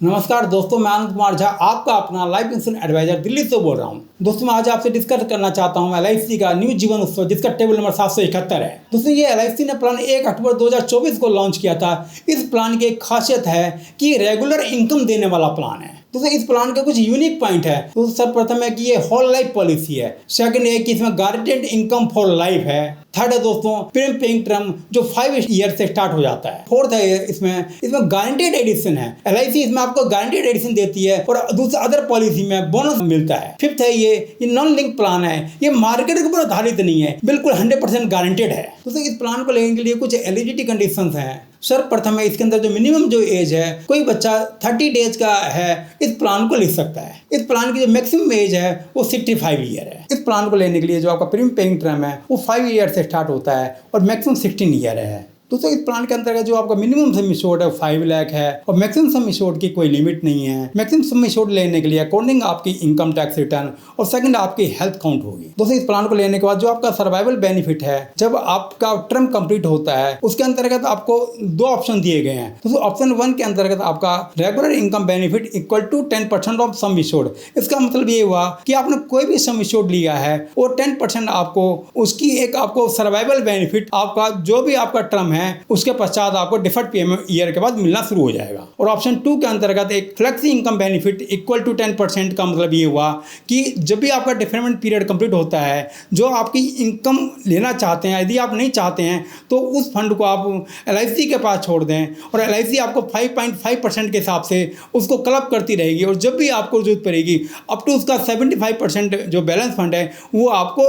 नमस्कार दोस्तों, मैं आनंद कुमार झा आपका अपना लाइफ इंश्योरेंस एडवाइजर दिल्ली से बोल रहा हूं। दोस्तों मैं आज आपसे डिस्कस करना चाहता हूं LIC का न्यू जीवन उत्सव, जिसका टेबल नंबर 771 है। दोस्तों ये LIC ने प्लान 1 अक्टूबर 2024 को लॉन्च किया था। इस प्लान की एक खासियत है कि रेगुलर इनकम देने वाला प्लान है। दोस्तों इस प्लान का कुछ यूनिक पॉइंट है। तो सर्वप्रथम है कि ये होल लाइफ पॉलिसी है। सेकंड है कि इसमें गारंटेड इनकम फॉर लाइफ है। थर्ड है दोस्तों प्रीमियम पेइंग टर्म जो 5 ईयर से स्टार्ट हो जाता है। फोर्थ है इसमें गारंटेड एडिशन है। LIC इसमें आपको गारंटेड एडिशन देती है और दूसरा अदर पॉलिसी में बोनस मिलता है। फिफ्थ है ये नॉन लिंक प्लान है। ये मार्केट के ऊपर आधारित नहीं है, बिल्कुल 100% गारंटेड है। दोस्तों इस प्लान को लेने के लिए कुछ एलिजिबिलिटी कंडीशंस हैं। सर्वप्रथम है इसके अंदर जो मिनिमम जो एज है, कोई बच्चा 30 डेज का है इस प्लान को ले सकता है। इस प्लान की जो मैक्सिमम एज है वो 65 ईयर है। इस प्लान को लेने के लिए जो आपका प्रीमियम पेइंग टर्म है वो 5 ईयर से स्टार्ट होता है और मैक्सिमम 16 ईयर है। दोस्तों इस प्लान के अंतर्गत जो आपका मिनिमम सम इंश्योर्ड है 5 लाख है और मैक्सिमम सम इंश्योर्ड की कोई लिमिट नहीं है। मैक्सिमम सम इंश्योर्ड लेने के लिए अकॉर्डिंग आपकी इनकम टैक्स रिटर्न और सेकंड आपकी हेल्थ काउंट होगी। दोस्तों इस प्लान को लेने के बाद जो आपका सर्वाइवल बेनिफिट है, जब आपका टर्म कंप्लीट होता है उसके अंतर्गत आपको 2 ऑप्शन दिए गए हैं। दोस्तों ऑप्शन 1 के अंतर्गत आपका regular income benefit equal to 10% of sum insured. इसका मतलब ये हुआ कि आपने कोई भी सम इंश्योर्ड लिया है और 10% आपको उसकी एक आपको सर्वाइवल बेनिफिट आपका जो भी आपका टर्म है उसके पश्चात आपको डिफर्ड पेमेंट ईयर के बाद मिलना शुरू हो जाएगा। और ऑप्शन 2 के अंतर्गत एक flexi income benefit equal to 10% का मतलब ये हुआ कि जब भी आपका डिफरेंट पीरियड कंप्लीट होता है, जो आपकी इनकम लेना चाहते हैं, यदि आप नहीं चाहते हैं तो उस फंड को आप LIC के पास छोड़ दें और LIC आपको 5.5% के हिसाब से उसको क्लब करती रहेगी और जब भी आपको जरूरत पड़ेगी अप टू उसका 75% जो बैलेंस फंड है वो आपको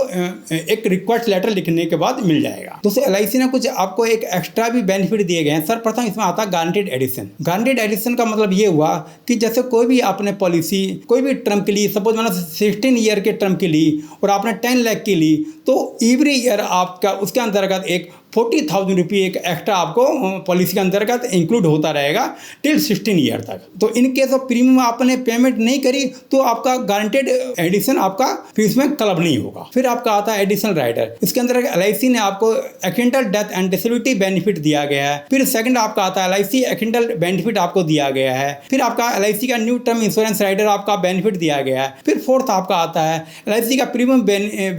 एक रिक्वेस्ट लेटर लिखने के बाद मिल जाएगा। दोस्तों LIC ने कुछ आपको एक एक्स्ट्रा भी बेनिफिट दिए गए हैं। सर्वप्रथम इसमें आता है गारंटेड एडिशन। गारंटेड एडिशन का मतलब ये हुआ कि जैसे कोई भी आपने पॉलिसी कोई भी टर्म के लिए, सपोज मैंने 16 ईयर के टर्म के लिए और आपने 10 लाख की ली, तो एवरी ईयर आपका उसके अंतर्गत एक 40,000 रुपये एक एक्स्ट्रा आपको पॉलिसी के अंतर्गत इंक्लूड होता रहेगा टिल 16 ईयर तक। तो इन केस ऑफ प्रीमियम आपने पेमेंट नहीं करी तो आपका गारंटेड एडिशन आपका फिर इसमें क्लब नहीं होगा। फिर आपका आता है एडिशनल राइडर। इसके अंदर LIC ने आपको accidental death and disability benefit दिया गया है। फिर सेकंड आपका आता है LIC एक्सीडेंटल बेनिफिट आपको दिया गया है। फिर आपका LIC का न्यू टर्म इंश्योरेंस राइडर आपका बेनिफिट दिया गया है। फिर फोर्थ आपका आता है LIC का प्रीमियम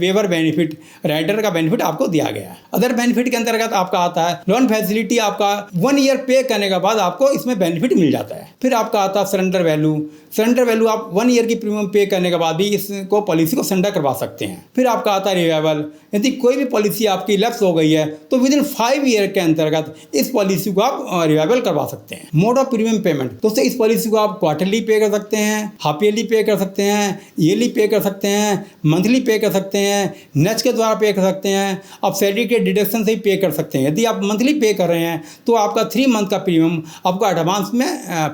वेवर बेनिफिट राइडर का बेनिफिट आपको दिया गया है। अदर बेनिफिट के अंतर्गत आपका आता है लोन फैसिलिटी। आपका 1 ईयर पे करने के बाद आपको इसमें बेनिफिट मिल जाता है। फिर आपका आता है सरेंडर वैल्यू। सरेंडर वैल्यू आप 1 ईयर की प्रीमियम पे करने के बाद भी इसको पॉलिसी को सरेंडर करवा सकते हैं। फिर आपका आता है रिवाइवल। यदि कोई भी पॉलिसी आपकी लैप्स हो गई है तो विद इन 5 ईयर के अंतर्गत इस पॉलिसी को आप रिवाइवल करवा सकते हैं। Mode of premium payment. दोस्तों इस पॉलिसी को आप क्वार्टरली पे कर सकते हैं, हाफ ईयरली पे कर सकते हैं, ईयरली पे कर सकते हैं, मंथली पे कर सकते हैं, नेक्स्ट के द्वारा पे कर सकते हैं, आप सैलरी के डिडक्शन से ही पे कर सकते हैं। यदि आप मंथली पे कर रहे हैं तो आपका 3 मंथ का प्रीमियम आपको एडवांस में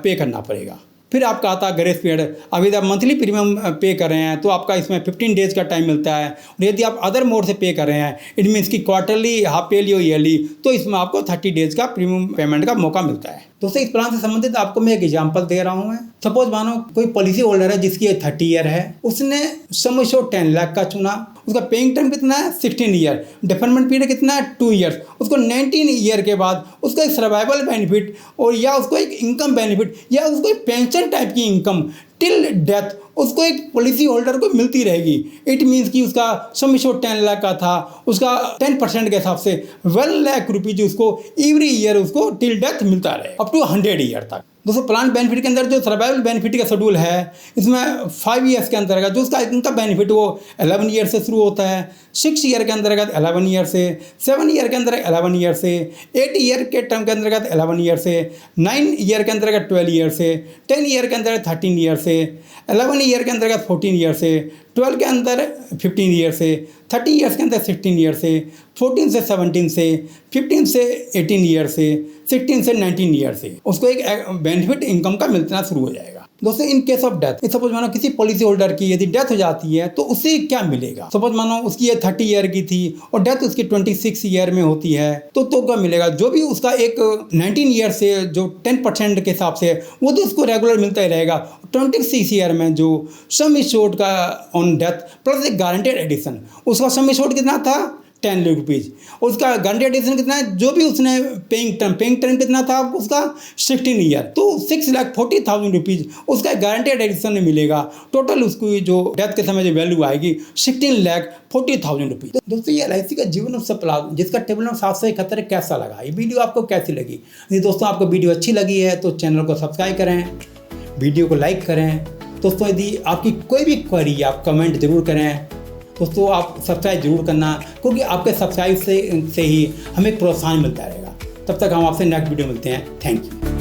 पे करना पड़ेगा। फिर आपका आता है ग्रेस पीरियड। अभी आप मंथली प्रीमियम पे कर रहे हैं तो आपका इसमें 15 डेज का टाइम मिलता है और यदि आप अदर मोड से पे कर रहे हैं, इट मीन्स की क्वार्टरली, हाफ ईयरली और ईयरली, तो इसमें आपको 30 डेज का प्रीमियम पेमेंट का मौका मिलता है। दोस्तों इस प्लान से संबंधित आपको मैं एक एग्जांपल दे रहा हूँ। सपोज मानो कोई पॉलिसी होल्डर है जिसकी एज 30 ईयर है, उसने सम इंश्योर्ड 10 लाख का चुना। उसका पेइंग टर्म कितना है 16 ईयर, डिफरमेंट पीरियड कितना है 2 ईयर्स। उसको 19 ईयर के बाद उसका एक सर्वाइवल बेनिफिट और या उसको एक इनकम बेनिफिट या उसको एक पेंशन टाइप की इनकम टिल डेथ उसको एक पॉलिसी होल्डर को मिलती रहेगी। इट मीन्स कि उसका सम इंश्योर्ड 10 लाख का था, उसका 10% के हिसाब से 1 लाख रुपीज उसको एवरी ईयर उसको टिल डेथ मिलता रहे अप टू 100 ईयर तक। दोस्तों प्लान बेनिफिट के अंदर जो सर्वाइवल बेनिफिट का शेड्यूल है इसमें 5 ईयर्स के अंतर्गत जो उसका इनकम बेनिफिट वो 11 ईयर से शुरू होता है, 6 ईयर के अंतर्गत 11 ईयर से, 7 ईयर के अंदर 11 ईयर से, 8 ईयर के टर्म के अंतर्गत 11 ईयर से, 9 ईयर के अंतर्गत 12 ईयर से, 10 ईयर के अंतर्गत 13 ईयर से, 11 ईयर के अंतर्गत 14 ईयर से, 12 के अंदर 15 ईयर से, 30 ईयर्स के अंदर 16 ईयर से, 14 से 17 से, 15 से 18 ईयर से, 16 से 19 ईयर से उसको एक बेनिफिट इनकम का मिलना शुरू हो जाएगा। दोस्तों in case of death, suppose मानो किसी पॉलिसी होल्डर की यदि डेथ हो जाती है तो उससे क्या मिलेगा। सपोज मानो उसकी ये 30 ईयर की थी और डेथ उसकी 26 ईयर में होती है तो क्या मिलेगा। जो भी उसका एक 19 ईयर से जो 10% के हिसाब से वो तो उसको रेगुलर मिलता ही रहेगा। 26 ईयर में जो सम इंश्योर्ड का ऑन डेथ प्लस एक गारंटेड एडिशन, उसका सम इंश्योर्ड कितना था 10 लाख रुपीज़। उसका गारंटी एडिशन कितना है, जो भी उसने पेइंग टर्म कितना था उसका 16 ईयर, तो 6,40,000 रुपीज़ उसका गारंटेड एडिशन में मिलेगा। टोटल उसकी जो डेथ के समय जो वैल्यू आएगी 16,40,000 रुपीज़। दोस्तों ये LIC का जीवन उत्सव प्लान जिसका टेबल नंबर 771 कैसा लगा, ये वीडियो आपको कैसी लगी? यदि दोस्तों आपको वीडियो अच्छी लगी है तो चैनल को सब्सक्राइब करें, वीडियो को लाइक करें। दोस्तों यदि आपकी कोई भी क्वेरी है आप कमेंट जरूर करें। दोस्तों आप सब्सक्राइब जरूर करना, क्योंकि आपके सब्सक्राइब से ही हमें प्रोत्साहन मिलता रहेगा। तब तक हम आपसे नेक्स्ट वीडियो मिलते हैं। Thank you.